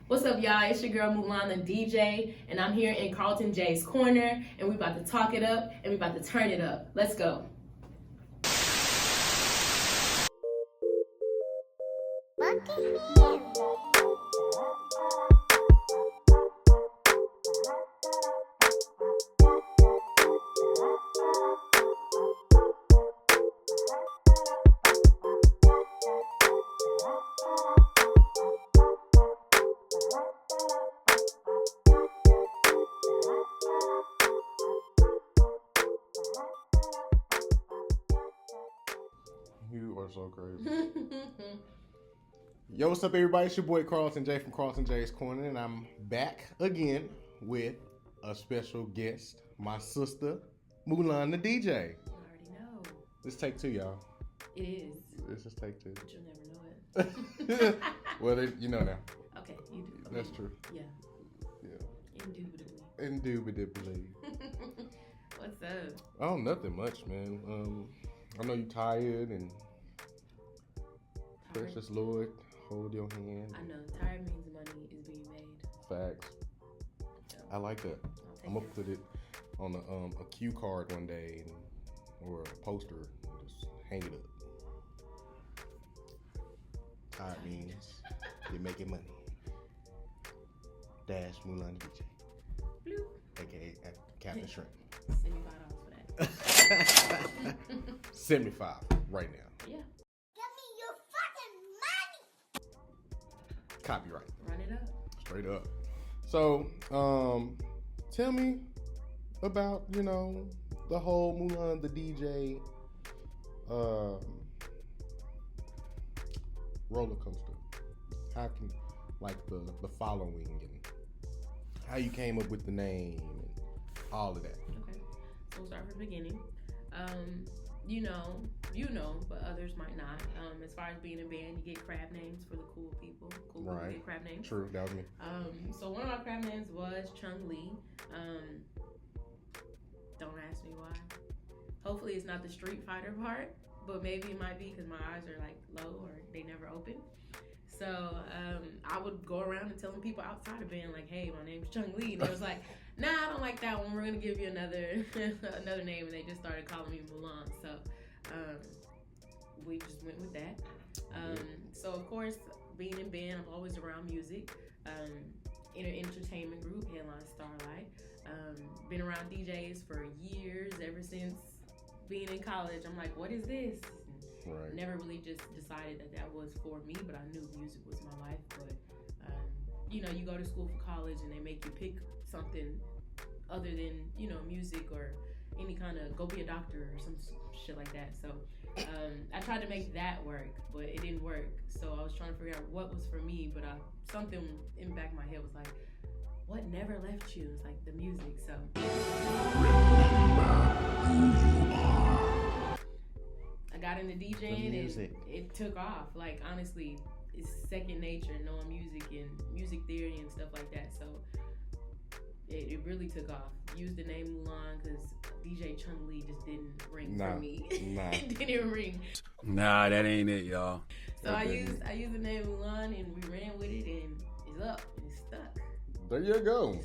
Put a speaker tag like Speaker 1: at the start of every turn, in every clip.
Speaker 1: What's up, y'all? It's your girl Mulan, the DJ, and I'm here in Carlton J's corner, and we about to talk it up, and we about to turn it up. Let's go.
Speaker 2: Look at him.
Speaker 3: You are so crazy. Yo, what's up, everybody? It's your boy Carlton J from Carlton J's Corner, and I'm back again with a special guest, my sister, Mulan, the DJ.
Speaker 1: You already know.
Speaker 3: It's take two, y'all.
Speaker 1: It is.
Speaker 3: It's just take two.
Speaker 1: But you'll never know it.
Speaker 3: Well, you know now.
Speaker 1: Okay, you do. Okay.
Speaker 3: That's true.
Speaker 1: Yeah.
Speaker 3: Yeah.
Speaker 1: Indubitably.
Speaker 3: Indubitably.
Speaker 1: What's up?
Speaker 3: Oh, nothing much, man. I know you tired and precious Lord, hold your hand.
Speaker 1: I know. Tired means money is being made.
Speaker 3: Facts.
Speaker 1: So,
Speaker 3: I like that. I'm gonna put it on a cue card one day, or a poster, and just hang it up. Tired means you're making money. Dash Mulan DJ,
Speaker 1: Bloop.
Speaker 3: aka Captain Shrimp.
Speaker 1: $75 for that.
Speaker 3: 75 right now.
Speaker 1: Yeah.
Speaker 2: Give me your fucking money.
Speaker 3: Copyright.
Speaker 1: Run it up.
Speaker 3: Straight up. So, tell me about, the whole Mulan the DJ roller coaster. How can, the following and how you came up with the name and all of that.
Speaker 1: Okay. So we'll start from the beginning. But others might not. As far as being a band, you get crab names for the cool people. Cool people
Speaker 3: Right.
Speaker 1: get crab names.
Speaker 3: True, that was me.
Speaker 1: So one of my crab names was Chung Lee. Don't ask me why. Hopefully it's not the Street Fighter part, but maybe it might be because my eyes are low or they never open. So I would go around and telling people outside of band hey, my name's Chung Lee, and they was like, nah, I don't like that one. We're gonna give you another another name, and they just started calling me Mulan. So we just went with that. So of course, being in band, I'm always around music. In an entertainment group, Headline Starlight. Been around DJs for years, ever since being in college. I'm like, what is this?
Speaker 3: Right.
Speaker 1: Never really just decided that was for me, but I knew music was my life. But you go to school for college and they make you pick something other than music or any kind of go be a doctor or some shit like that. So I tried to make that work, but it didn't work. So I was trying to figure out what was for me, but something in the back of my head was like, what never left you? It's like the music. So I got into DJing and it took off. Honestly, it's second nature knowing music and music theory and stuff like that. So it really took off. Used the name Mulan because DJ Chung Lee just didn't ring for me. It didn't ring.
Speaker 4: Nah, that ain't it, y'all.
Speaker 1: So I used the name Mulan and we ran with it and it's up and it's stuck.
Speaker 3: There you go.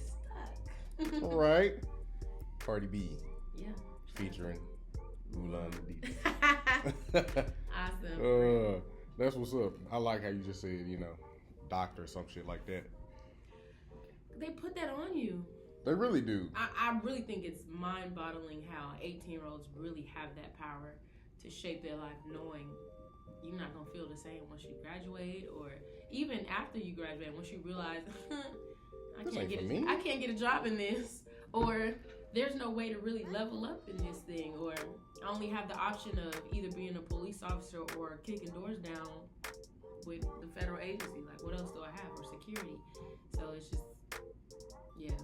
Speaker 1: It's stuck.
Speaker 3: All right. Cardi B.
Speaker 1: Yeah.
Speaker 3: Featuring Mulan the DJ.
Speaker 1: Awesome.
Speaker 3: That's what's up. I like how you just said, doctor or some shit like that.
Speaker 1: They put that on you.
Speaker 3: They really do.
Speaker 1: I really think it's mind-boggling how 18-year-olds really have that power to shape their life, knowing you're not going to feel the same once you graduate, or even after you graduate, once you realize, I can't get a job in this, or there's no way to really level up in this thing, or I only have the option of either being a police officer or kicking doors down with the federal agency. What else do I have? Or security. So it's just, yeah.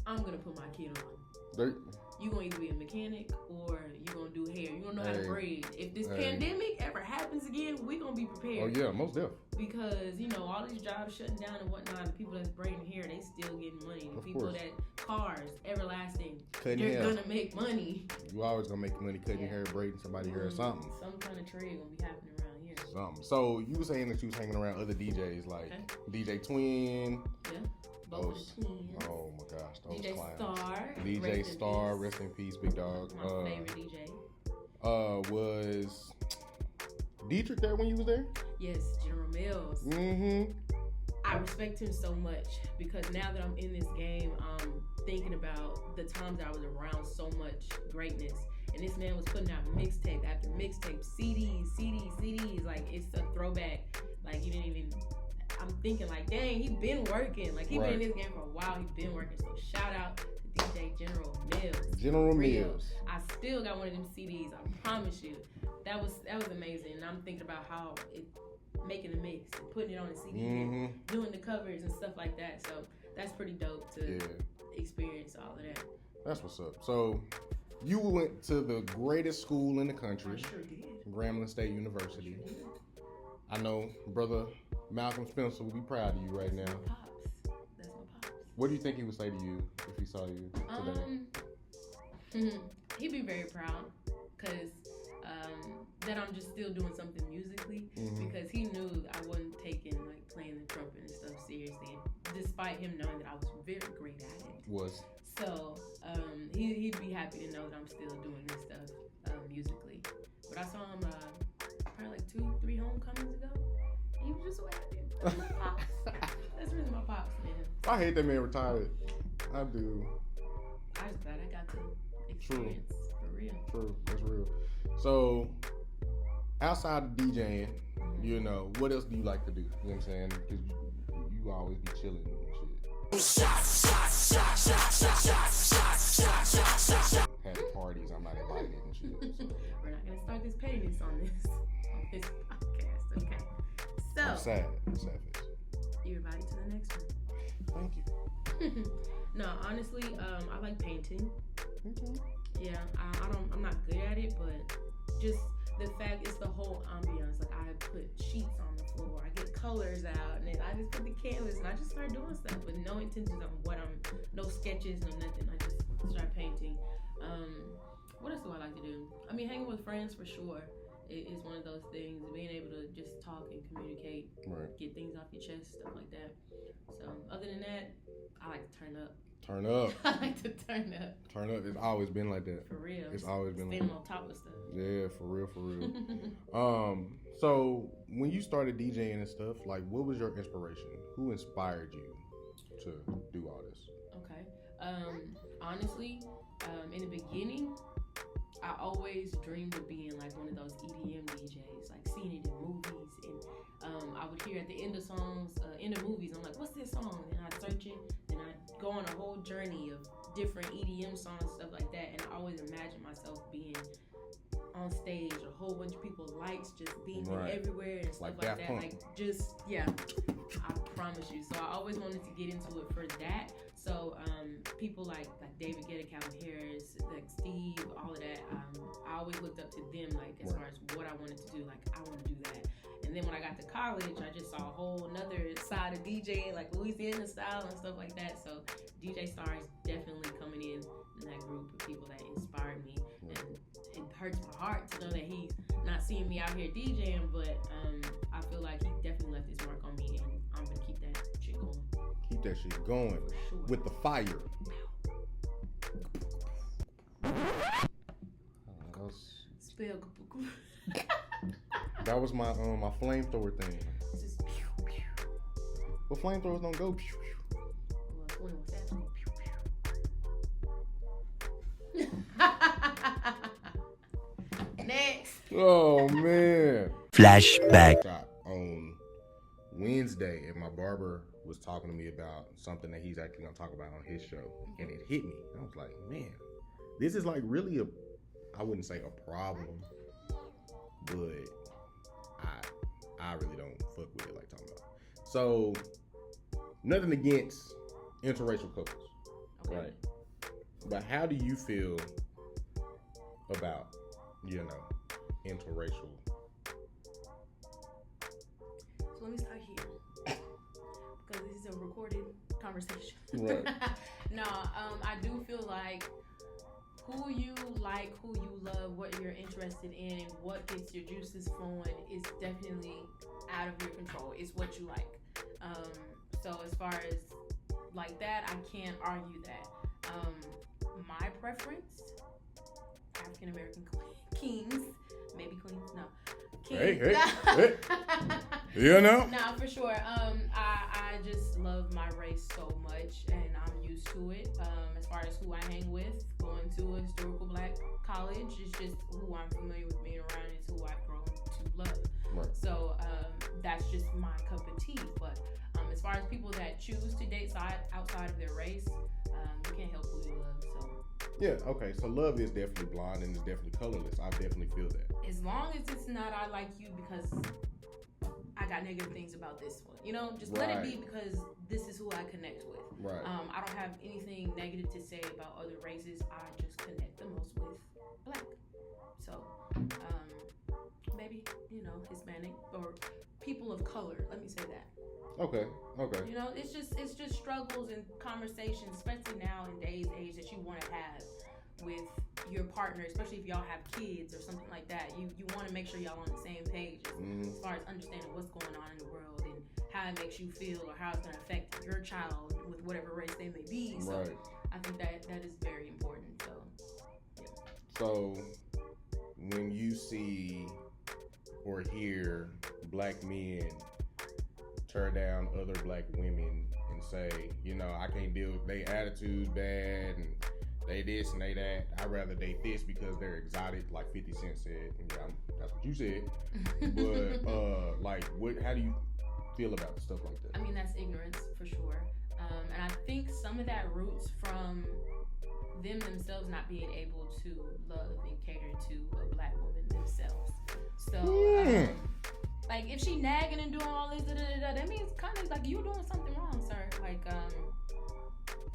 Speaker 1: I'm going to put my kid on. You going to either be a mechanic or you going to do hair. You going to know how to braid. If this pandemic ever happens again, we going to be prepared.
Speaker 3: Oh, yeah, most definitely.
Speaker 1: Because, all these jobs shutting down and whatnot, the people that's braiding hair, they still getting money. The people that cars, everlasting, they're going to make money.
Speaker 3: You always going to make money cutting your hair, braiding somebody's hair or something.
Speaker 1: Some kind of trade going to be happening around here.
Speaker 3: something. So you were saying that you was hanging around other DJs like DJ Twin.
Speaker 1: Yeah. Both the twins.
Speaker 3: Oh my gosh, those
Speaker 1: DJ
Speaker 3: clowns.
Speaker 1: Star.
Speaker 3: DJ Star, rest in peace, big dog.
Speaker 1: My favorite DJ.
Speaker 3: Was Dietrich there when you was there?
Speaker 1: Yes, General Mills.
Speaker 3: Mm-hmm.
Speaker 1: I respect him so much because now that I'm in this game, I'm thinking about the times that I was around so much greatness. And this man was putting out mixtape after mixtape, CDs. Like, it's a throwback. Like, you didn't even... I'm thinking, like, dang, he been working. Like, he been in this game for a while. He been working. So, shout out to DJ General Mills.
Speaker 3: General Mills.
Speaker 1: I still got one of them CDs. I promise you. That was amazing. And I'm thinking about how making a mix and putting it on a CD and doing the covers and stuff like that. So, that's pretty dope to experience all of that.
Speaker 3: That's what's up. So... You went to the greatest school in the country,
Speaker 1: I sure did.
Speaker 3: Grambling State University. I know Brother Malcolm Spencer would be proud of you right now.
Speaker 1: That's my pops.
Speaker 3: What do you think he would say to you if he saw you today?
Speaker 1: He'd be very proud because that I'm just still doing something musically because he knew I wasn't taking like playing the trumpet and stuff seriously, despite him knowing that I was very great at it. So he'd be happy to know that I'm still doing this stuff musically. But I saw him probably like 2-3 homecomings ago. And he was just so happy. That's my pops. That's really my pops, man.
Speaker 3: I hate that man retired. I do.
Speaker 1: I was glad I got to experience for real.
Speaker 3: True, that's real. So outside of DJing, you know, what else do you like to do? You know what I'm saying? Because you always be chilling and shit. Had parties I'm not invited and shit. So.
Speaker 1: We're not gonna start this pettiness on this podcast, okay? So
Speaker 3: I'm sad face.
Speaker 1: You're invited to the next one.
Speaker 3: Thank you.
Speaker 1: No, honestly, I like painting.
Speaker 3: Okay.
Speaker 1: Yeah, I'm not good at it, but just the fact it's the whole ambiance. Like I put sheets on the floor, I get colors out, and then I just put the canvas and I just start doing stuff with no intentions on no sketches, no nothing. I just start painting. What else do I like to do? I mean, hanging with friends for sure. It is one of those things, being able to just talk and communicate, get things off your chest, stuff like that. So other than that, I like to turn up.
Speaker 3: Turn up.
Speaker 1: I like to turn up.
Speaker 3: Turn up. It's always been like that.
Speaker 1: For real.
Speaker 3: It's always been like
Speaker 1: that.
Speaker 3: that.
Speaker 1: On top of stuff.
Speaker 3: Yeah, for real. So when you started DJing and stuff, like what was your inspiration? Who inspired you to do all this?
Speaker 1: Okay. Honestly, in the beginning, I always dreamed of being like one of those EDM DJs, like seeing it in movies, and I would hear at the end of songs, end of movies, I'm like, what's this song? And I'd search it, and I'd go on a whole journey of different EDM songs, stuff like that, and I always imagined myself being on stage, a whole bunch of people, lights just beaming everywhere and stuff like that. Like just, yeah, I promise you. So I always wanted to get into it for that. So people like David Guetta, Calvin Harris, like Steve, all of that, I always looked up to them, like as far as what I wanted to do, like I want to do that. And then when I got to college, I just saw a whole another side of DJing, like Louisiana style and stuff like that. So DJ Star is definitely coming in that group of people that inspired me. And it hurts my heart to know that he's not seeing me out here DJing, but I feel like he definitely left his mark on me, and I'm gonna keep that shit going.
Speaker 3: Keep that shit going with the fire.
Speaker 1: Spell.
Speaker 3: That was my my flamethrower thing.
Speaker 1: Just pew, pew.
Speaker 3: But flamethrowers don't go pew, pew.
Speaker 1: Well, what's that? Next.
Speaker 3: Oh man.
Speaker 4: Flashback.
Speaker 3: On Wednesday, and my barber was talking to me about something that he's actually gonna talk about on his show, and it hit me. I was like, man, this is like really I wouldn't say a problem, but I really don't fuck with it like talking about. So nothing against interracial couples, right? But how do you feel about, interracial?
Speaker 1: So let me start here, because this is a recorded conversation.
Speaker 3: Right.
Speaker 1: No, I do feel like who you like, who you love, what you're interested in, what gets your juices flowing is definitely out of your control. It's what you like. So as far as like that, I can't argue that. My preference, African American kings, maybe queens, no. Kings.
Speaker 3: Hey. You know?
Speaker 1: Nah, for sure. I just love my race so much, and I'm used to it. As far as who I hang with, going to a historical black college is just who I'm familiar with being around. It's who I've grown to love.
Speaker 3: Right.
Speaker 1: So that's just my cup of tea. But as far as people that choose to date outside of their race, you can't help who you love. So
Speaker 3: Yeah, okay. So love is definitely blind and it's definitely colorless. I definitely feel that.
Speaker 1: as long as it's not I like you because I got negative things about this one, you know, just let it be because this is who I connect with.
Speaker 3: Right.
Speaker 1: I don't have anything negative to say about other races. I just connect the most with black. So maybe, you know, Hispanic or people of color. Let me say that.
Speaker 3: Okay.
Speaker 1: You know, it's just struggles and conversations, especially now in today's age, that you want to have with your partner, especially if y'all have kids or something like that. You want to make sure y'all on the same page as far as understanding what's going on in the world and how it makes you feel or how it's going to affect your child with whatever race they may be. So
Speaker 3: Right.
Speaker 1: I think that is very important. So yeah.
Speaker 3: So when you see or hear black men tear down other black women and say, you know, I can't deal with their attitudes bad and they this and they that. I'd rather date this because they're exotic, like 50 Cent said. Yeah, that's what you said. But like, how do you feel about stuff like that?
Speaker 1: I mean, that's ignorance for sure. And I think some of that roots from them themselves not being able to love and cater to a black woman themselves. So, like, if she nagging and doing all this, that means kind of like you doing something wrong, sir. Like,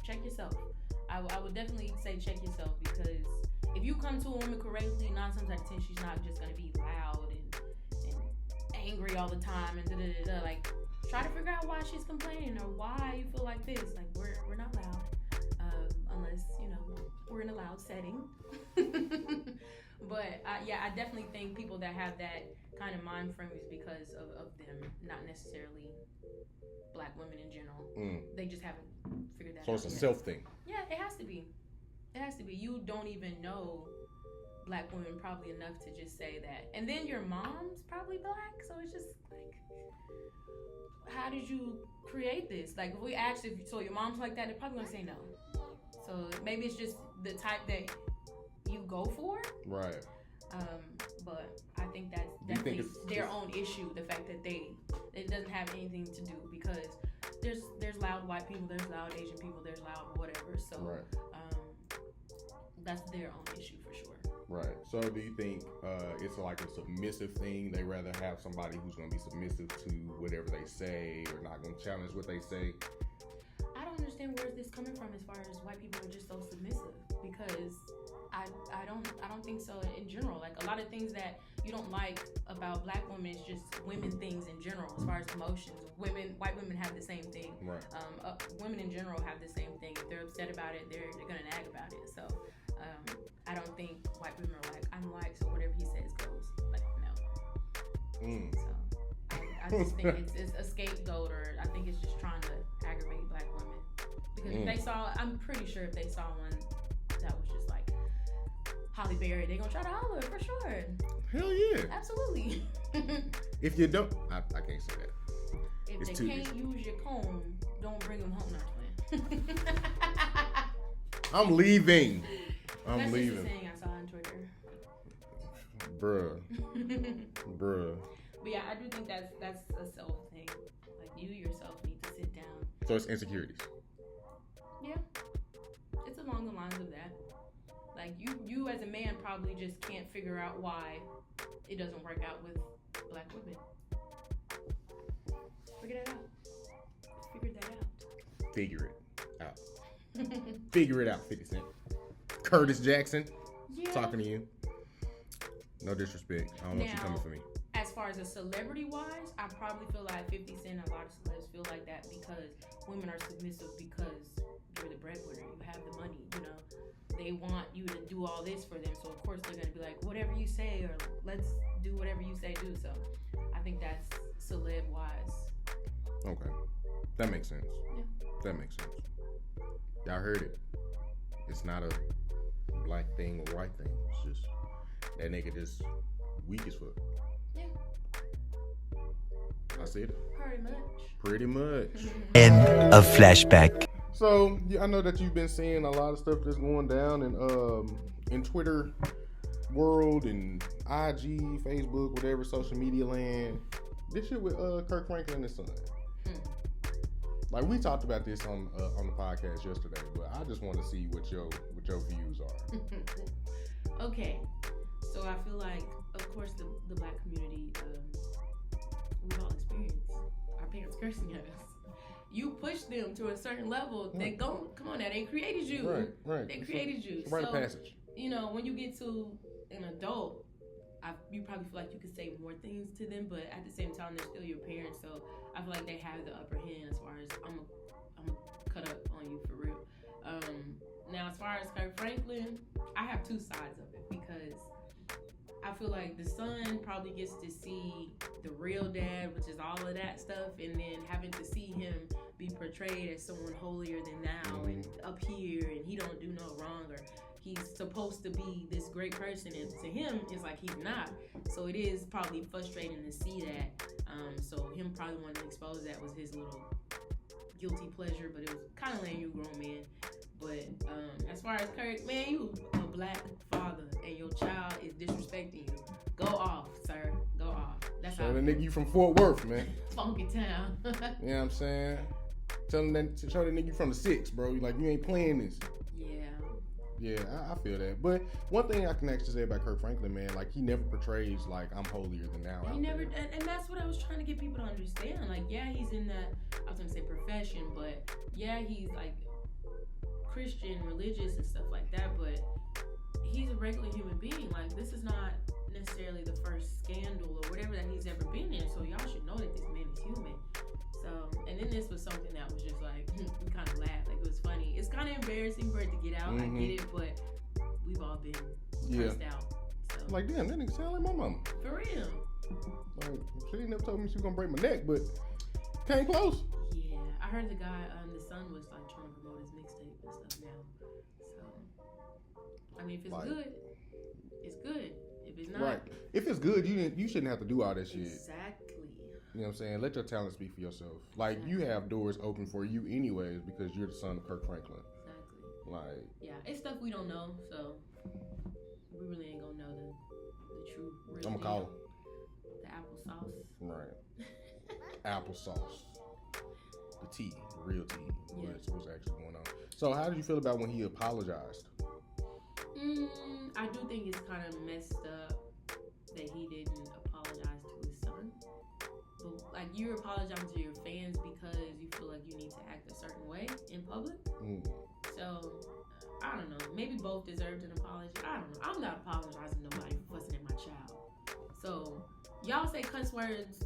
Speaker 1: check yourself. I would definitely say check yourself, because if you come to a woman correctly, 9 times out of 10, she's not just gonna be loud and angry all the time and like, try to figure out why she's complaining or why you feel like this. Like, we're not loud, unless, you know, we're in a loud setting. But I definitely think people that have that kind of mind frame is because of them, not necessarily black women in general. They just haven't figured that out.
Speaker 3: So it's a
Speaker 1: yet.
Speaker 3: self thing.
Speaker 1: Yeah, it has to be. It has to be. You don't even know black women probably enough to just say that. And then your mom's probably black, so it's just like, how did you create this? Like, if we asked if so your mom's like that, they're probably gonna say no. So maybe it's just the type that you go for.
Speaker 3: Right.
Speaker 1: But I think that's definitely their own issue. The fact that it doesn't have anything to do, because there's loud white people, there's loud Asian people, there's loud whatever. So that's their own issue for sure.
Speaker 3: Right. So do you think it's like a submissive thing? They rather have somebody who's going to be submissive to whatever they say or not going to challenge what they say?
Speaker 1: I don't understand where this coming from as far as white people are just so submissive, because I don't think so in general. Like, a lot of things that you don't like about black women is just women things in general, as far as emotions. White women have the same thing.
Speaker 3: Right.
Speaker 1: Women in general have the same thing. If they're upset about it, they're gonna nag about it. So I don't think white women are like, I'm white, so whatever he says goes. Like, no. So I just think it's a scapegoat, or I think it's just trying to aggravate black women. Because if they saw, I'm pretty sure if they saw one that was just like Holly Berry, they're gonna try to holler for sure.
Speaker 3: Hell yeah.
Speaker 1: Absolutely.
Speaker 3: If you don't, I can't say that.
Speaker 1: If
Speaker 3: It's
Speaker 1: they can't use your comb, don't bring them home, not twin.
Speaker 3: I'm leaving.
Speaker 1: That's just a saying I saw on Twitter.
Speaker 3: Bruh.
Speaker 1: But yeah, I do think that's a self thing. Like, you yourself need to sit down.
Speaker 3: So it's insecurities.
Speaker 1: Yeah. It's along the lines of that. Like, you as a man probably just can't figure out why it doesn't work out with black women. Figure that out.
Speaker 3: Figure it out. Figure it out, 50 Cent. Curtis Jackson, talking to you. No disrespect. I don't know if you're coming for me.
Speaker 1: As far as a celebrity-wise, I probably feel like 50 Cent, a lot of celebs feel like that because women are submissive because you're the breadwinner. You have the money, you know. they want you to do all this for them. So of course they're gonna be like, whatever you say, or let's do whatever you say do. So I think that's celeb wise.
Speaker 3: Okay, that makes sense.
Speaker 1: Yeah.
Speaker 3: That makes sense. Y'all heard it. It's not a black thing or white thing. It's just that nigga just weak as fuck.
Speaker 1: Yeah.
Speaker 3: I said it.
Speaker 1: Pretty much.
Speaker 3: Pretty much.
Speaker 5: End of flashback.
Speaker 3: So yeah, I know that you've been seeing a lot of stuff that's going down in Twitter world and IG, Facebook, whatever social media land. This shit with Kirk Franklin and his son. Like we talked about this on the podcast yesterday, but I just want to see what your views are.
Speaker 1: Okay, so I feel like, of course, the black community, we've all experienced our parents cursing at us. You push them to a certain level, they go, come on now, they created you.
Speaker 3: Right.
Speaker 1: They created you.
Speaker 3: It's a rite of passage.
Speaker 1: You know, when you get to an adult, you probably feel like you could say more things to them, but at the same time, they're still your parents, so I feel like they have the upper hand as far as I'm gonna cut up on you for real. Now, as far as Kirk Franklin, I have two sides of it because I feel like the son probably gets to see the real dad, which is all of that stuff, and then having to see him be portrayed as someone holier than thou and up here, and he don't do no wrong, or he's supposed to be this great person, and to him, it's like he's not. So it is probably frustrating to see that. So him probably wanting to expose that was his little guilty pleasure, but it was kind of letting you grown man. But as far as Kirk, man, you a black father, and your child is disrespecting you. Go off, sir. Go off. That's
Speaker 3: So
Speaker 1: how.
Speaker 3: the nigga you from Fort Worth, man.
Speaker 1: Funky town.
Speaker 3: You know what I'm saying? Show the nigga you from the 6, bro. You like, you ain't playing this. Yeah, I feel that. But one thing I can actually say about Kirk Franklin, man, like he never portrays like I'm holier than thou.
Speaker 1: He never, and that's what I was trying to get people to understand. Like, yeah, he's in that, I was gonna say profession, but yeah, he's like Christian, religious, and stuff like that. But he's a regular human being. Like, this is not necessarily the first scandal or whatever that he's ever been in. So y'all should know that this man is human. So, and then this was something that was just like, we kind of laughed. Like, it was funny. It's kind of embarrassing for it to get out. I get it, but we've all been cursed out. So.
Speaker 3: Like, damn, that nigga sound like my mama.
Speaker 1: For real.
Speaker 3: Like, she never told me she was gonna break my neck, but came close.
Speaker 1: Yeah, I heard the guy, the son was like trying to promote his mixtape and stuff now. So, I mean, if it's
Speaker 3: like,
Speaker 1: good, it's good. If it's not,
Speaker 3: right. If it's good, you shouldn't have to do all that shit.
Speaker 1: Exactly.
Speaker 3: You know what I'm saying? Let your talent speak for yourself. Like, you have doors open for you anyways because you're the son of Kirk Franklin.
Speaker 1: Exactly.
Speaker 3: Like,
Speaker 1: yeah, it's stuff we don't know, so we really ain't gonna know the true real
Speaker 3: I'm gonna call him.
Speaker 1: The applesauce.
Speaker 3: Right. Applesauce. The tea, the real tea.
Speaker 1: Yeah.
Speaker 3: What's actually going on. So how did you feel about when he apologized?
Speaker 1: I do think it's kind of messed up that he didn't apologize to his son. But like, you're apologizing to your fans because you feel like you need to act a certain way in public. So I don't know. Maybe both deserved an apology. I don't know. I'm not apologizing to nobody for fussing at my child. So y'all say cuss words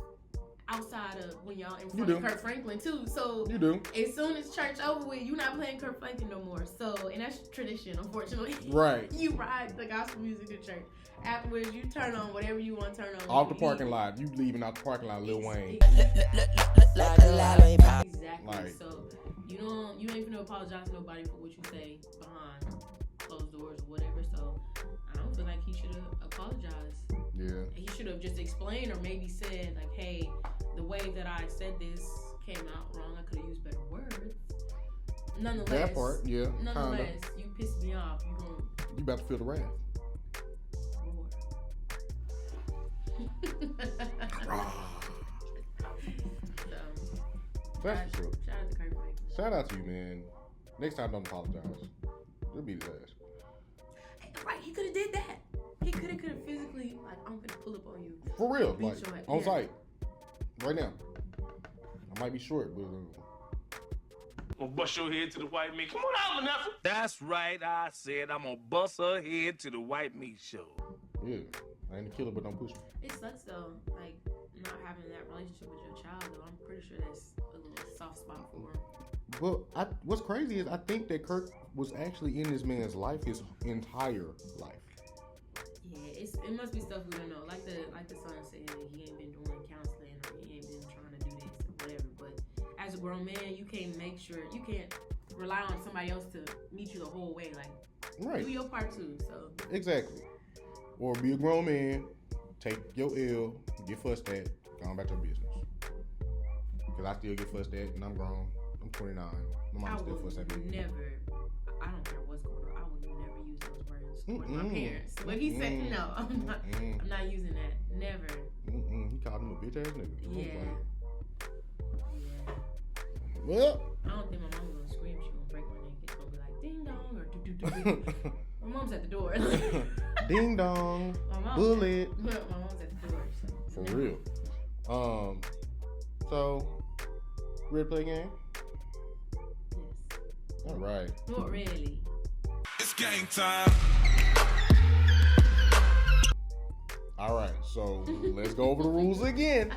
Speaker 1: outside of when y'all in front of Kirk Franklin too. So
Speaker 3: you do.
Speaker 1: As soon as church over with, you're not playing Kirk Franklin no more. So, and that's tradition, unfortunately.
Speaker 3: Right.
Speaker 1: You ride the gospel music to church. Afterwards, you turn on whatever you want to turn on.
Speaker 3: Off the parking lot. You leaving out the parking lot, Lil Wayne.
Speaker 1: Exactly.
Speaker 3: Like,
Speaker 1: so you ain't gonna apologize to nobody for what you say behind closed doors or whatever. So I don't feel like he should have apologized.
Speaker 3: Yeah.
Speaker 1: He should have just explained or maybe said like, hey, the way that I said this came out wrong. I could have used better words. Nonetheless,
Speaker 3: that part, yeah.
Speaker 1: Nonetheless, you pissed me off.
Speaker 3: You about to feel the wrath. That's what's up.
Speaker 1: Shout out to Kirk Franklin.
Speaker 3: Shout out to you, man. Next time, don't apologize. It'll be his ass.
Speaker 1: Right, he could have did that. He could have physically, like, I'm gonna pull up on you.
Speaker 3: For real, like, on
Speaker 1: yeah.
Speaker 3: site. Right now. I might be short, but...
Speaker 6: I'm gonna bust your head to the white meat. Come on out, Vanessa.
Speaker 7: That's right, I said I'm gonna bust her head to the white meat show.
Speaker 3: Yeah, I ain't a killer, but don't push me.
Speaker 1: It sucks, though, like, not having that relationship with your child, though. I'm pretty sure that's a little soft spot for him.
Speaker 3: Well, what's crazy is I think that Kirk was actually in this man's life his entire life.
Speaker 1: Yeah, it must be stuff we don't know. Like the son said, he ain't been doing counseling or he ain't been trying to do this or whatever. But as a grown man, you can't rely on somebody else to meet you the whole way. Like,
Speaker 3: Right.
Speaker 1: do your part too. So
Speaker 3: Exactly. Or be a grown man, take your L, get fussed at, go on back to business. Because I still get fussed at, and I'm grown. I'm 29. My mom still fuss at me.
Speaker 1: I don't care what's going on. I would never use those words with my parents. But he said, no, I'm not using that. Never.
Speaker 3: He called him a bitch ass nigga.
Speaker 1: Yeah.
Speaker 3: Well.
Speaker 1: I don't think my mom was gonna scream. She gonna break my neck. It's gonna be like ding dong or do do do. My mom's at the door.
Speaker 3: Ding dong. Bullet.
Speaker 1: My mom's at the door. So.
Speaker 3: For real. So, ready to play a game?
Speaker 1: Yes.
Speaker 3: All right.
Speaker 1: Not really.
Speaker 7: It's game time.
Speaker 3: All right. So let's go over the rules again.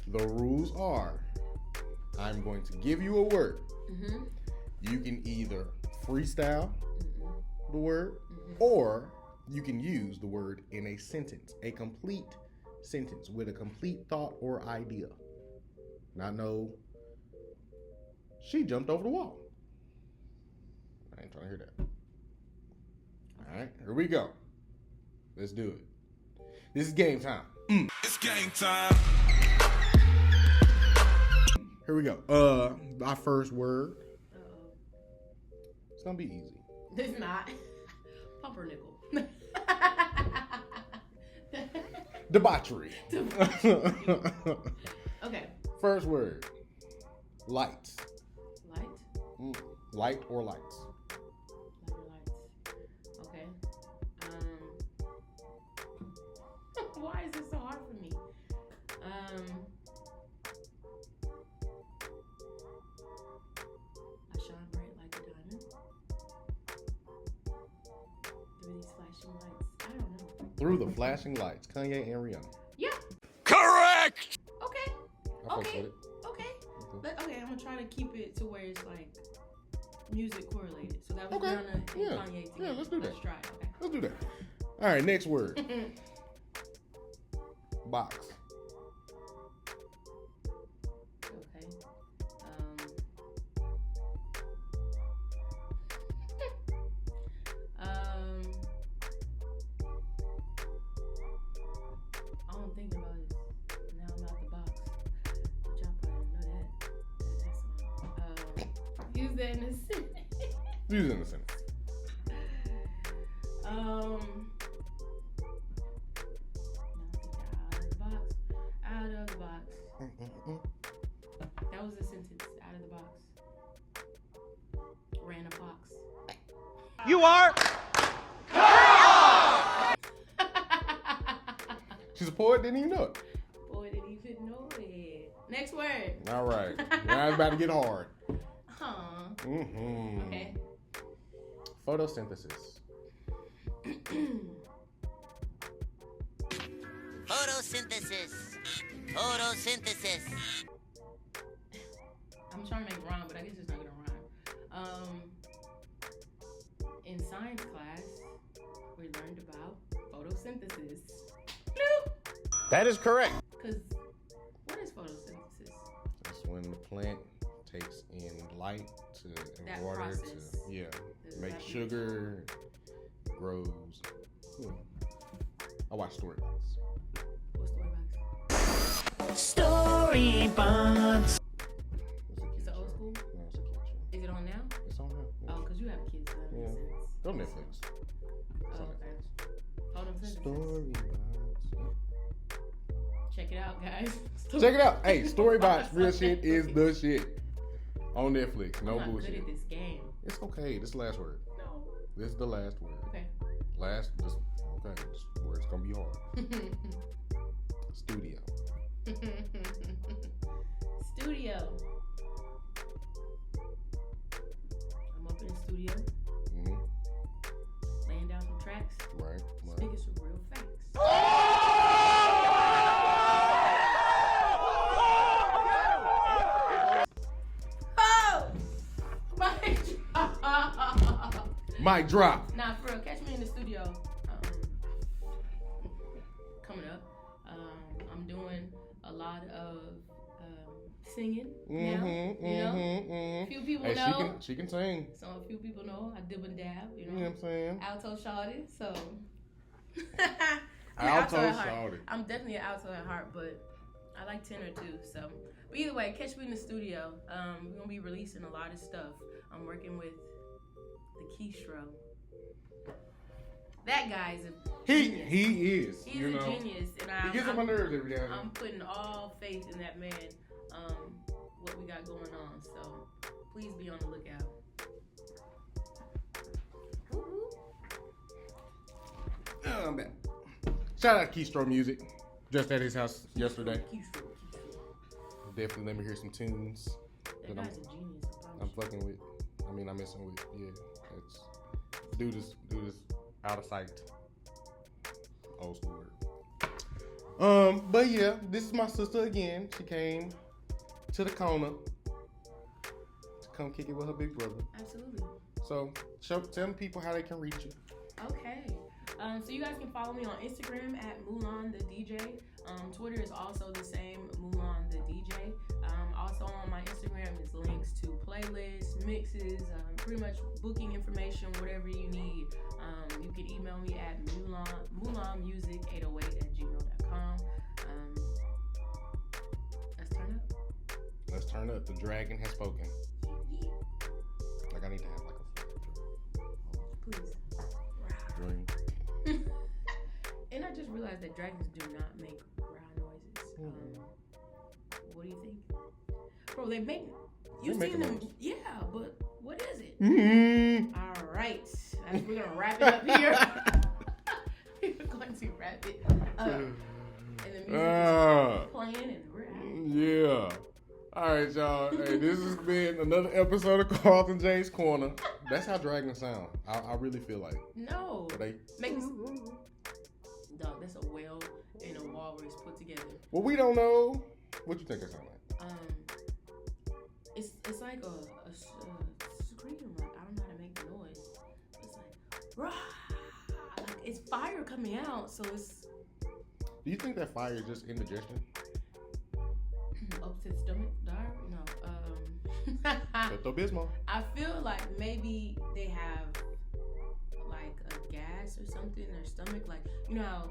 Speaker 3: The rules are: I'm going to give you a word.
Speaker 1: Mm-hmm.
Speaker 3: You can either freestyle the word, or you can use the word in a sentence, a complete sentence with a complete thought or idea. Not no, she jumped over the wall. I ain't trying to hear that. All right, here we go. Let's do it. This is game time.
Speaker 7: It's game time.
Speaker 3: Here we go. Our first word. It's gonna be easy.
Speaker 1: It's not. Pumpernickel.
Speaker 3: Debauchery.
Speaker 1: Okay.
Speaker 3: First word. Lights.
Speaker 1: Light?
Speaker 3: Light or lights.
Speaker 1: Lights. Okay. Why is this so hard for me? I shine bright like a diamond. Through these flashing lights. I don't know.
Speaker 3: Through the flashing lights. Kanye and Rihanna.
Speaker 1: Yeah.
Speaker 7: Correct.
Speaker 1: Okay.
Speaker 3: I fucks
Speaker 1: Okay.
Speaker 3: with it.
Speaker 1: Okay. Okay, I'm gonna try to keep it to where it's like music correlated. So that was
Speaker 3: Okay.
Speaker 1: Rihanna and
Speaker 3: Yeah.
Speaker 1: Kanye together.
Speaker 3: Yeah, let's do that.
Speaker 1: Let's try it. Okay.
Speaker 3: Let's do that. All right, next word. Box.
Speaker 1: Okay. All I'm thinking about is now I'm out the box. But y'all probably don't know that. Use that in a sentence.
Speaker 3: Use it in a sentence.
Speaker 1: Out of the box. That was the sentence. Out of the box. Ran a fox.
Speaker 7: You are.
Speaker 3: She's a poet, didn't even know it.
Speaker 1: Boy, didn't even know it. Next word.
Speaker 3: All right. Now it's about to get hard.
Speaker 1: Huh.
Speaker 3: Mm-hmm.
Speaker 1: Okay.
Speaker 3: Photosynthesis.
Speaker 8: Photosynthesis. Photosynthesis.
Speaker 1: I'm trying to make it rhyme, but I guess it's not gonna rhyme. In science class, we learned about photosynthesis. Bloop.
Speaker 7: That is correct.
Speaker 1: Cause what is photosynthesis?
Speaker 3: That's when the plant takes in light and
Speaker 1: That
Speaker 3: water
Speaker 1: process.
Speaker 3: to make sugar, grows. I watch Storybots.
Speaker 1: What's
Speaker 8: Storybots.
Speaker 3: It's
Speaker 1: it old school?
Speaker 3: No, it's a kid show.
Speaker 1: Is it on now?
Speaker 3: It's on now.
Speaker 1: Oh, cause you have kids. So that makes sense.
Speaker 3: Go Netflix. It's on
Speaker 1: Oh, okay.
Speaker 3: Netflix.
Speaker 1: Photosynthesis.
Speaker 3: Storybots.
Speaker 1: Check it out, guys.
Speaker 3: Check it out. Hey, Storybots, real shit is the shit. On Netflix. No
Speaker 1: I'm not
Speaker 3: bullshit.
Speaker 1: good at this game.
Speaker 3: It's okay. This is the last word.
Speaker 1: No.
Speaker 3: This is the last word.
Speaker 1: Okay.
Speaker 3: Okay. This word's gonna be hard. Studio.
Speaker 1: Studio. I'm up in the studio,
Speaker 3: Mm-hmm.
Speaker 1: laying down some tracks,
Speaker 3: Right.
Speaker 1: speaking some real facts.
Speaker 3: Mic drop.
Speaker 1: Nah, for real, catch me in the studio. Coming up. I'm doing a lot of singing now. A few people
Speaker 3: Hey,
Speaker 1: know.
Speaker 3: she can sing.
Speaker 1: So a few people know I dib and dab. You
Speaker 3: You know what I'm saying?
Speaker 1: alto shawty. So
Speaker 3: Alto
Speaker 1: at heart.
Speaker 3: shawty.
Speaker 1: I'm definitely an alto at heart, but I like tenor too. So, but either way, catch me in the studio. We're gonna be releasing a lot of stuff. I'm working with the Keystro. That guy's a genius.
Speaker 3: He is.
Speaker 1: He's
Speaker 3: you
Speaker 1: a
Speaker 3: know.
Speaker 1: genius, and
Speaker 3: He gets on my nerves every day.
Speaker 1: I'm putting all faith in that man. What we got going on. So please be on the lookout.
Speaker 3: I'm back. Shout out to Keystro Music. Just at his house yesterday.
Speaker 1: Keystro.
Speaker 3: Definitely let me hear some tunes
Speaker 1: That guy's a genius.
Speaker 3: I'm fucking with. I'm messing with. Yeah, it's dude is out of sight. Old school word. But yeah, this is my sister again. She came to the corner to come kick it with her big brother.
Speaker 1: Absolutely.
Speaker 3: So tell people how they can reach you.
Speaker 1: Okay. So you guys can follow me on Instagram at Mulan the DJ. Twitter is also the same, Mulan the DJ. Also on my Instagram is links to playlists, mixes, pretty much booking information, whatever you need. You can email me at mulanmusic808@gmail.com. Let's turn up.
Speaker 3: Let's turn up. The dragon has spoken. Like I need to have like a
Speaker 1: Please.
Speaker 3: drink.
Speaker 1: And I just realized that dragons do not make growl noises. What do you think? Bro, they make... You've
Speaker 3: They make
Speaker 1: seen them...
Speaker 3: noise.
Speaker 1: Yeah, but what is it?
Speaker 3: Mm-hmm.
Speaker 1: All right. We're going to wrap it up here. We're going to wrap it up. And the music is playing and we're out.
Speaker 3: Yeah. All right, y'all. Hey, this has been another episode of Carlton J's Corner. That's how dragons sound. I really feel like.
Speaker 1: No.
Speaker 3: They...
Speaker 1: Make me... Dog, that's a whale and a walrus put together.
Speaker 3: Well, we don't know. What you think that sound like?
Speaker 1: It's like a scream. Like, I don't know how to make the noise. It's like, rah! Like, it's fire coming out, so it's
Speaker 3: Do you think that fire is just indigestion?
Speaker 1: up to the stomach. No.
Speaker 3: Pepto-Bismol.
Speaker 1: I feel like maybe they have like a gas or something in their stomach. Like, you know how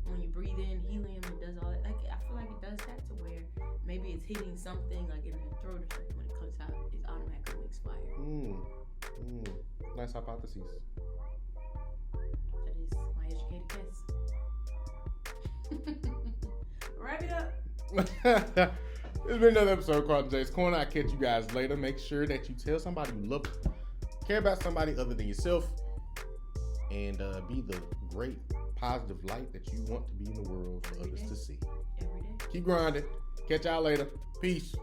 Speaker 1: when you breathe in helium, it does all that. Like, I feel like it does that to where maybe it's hitting something like in the throat or something. When it comes out, it automatically makes fire.
Speaker 3: Nice hypothesis.
Speaker 1: That is my educated guess. Wrap it up.
Speaker 3: It's been another episode of Carlton J's Corner. I'll catch you guys later. Make sure that you tell somebody you love them. Care about somebody other than yourself. And be the great positive light that you want to be in the world for others to see.
Speaker 1: Every day.
Speaker 3: Keep grinding. Catch y'all later. Peace.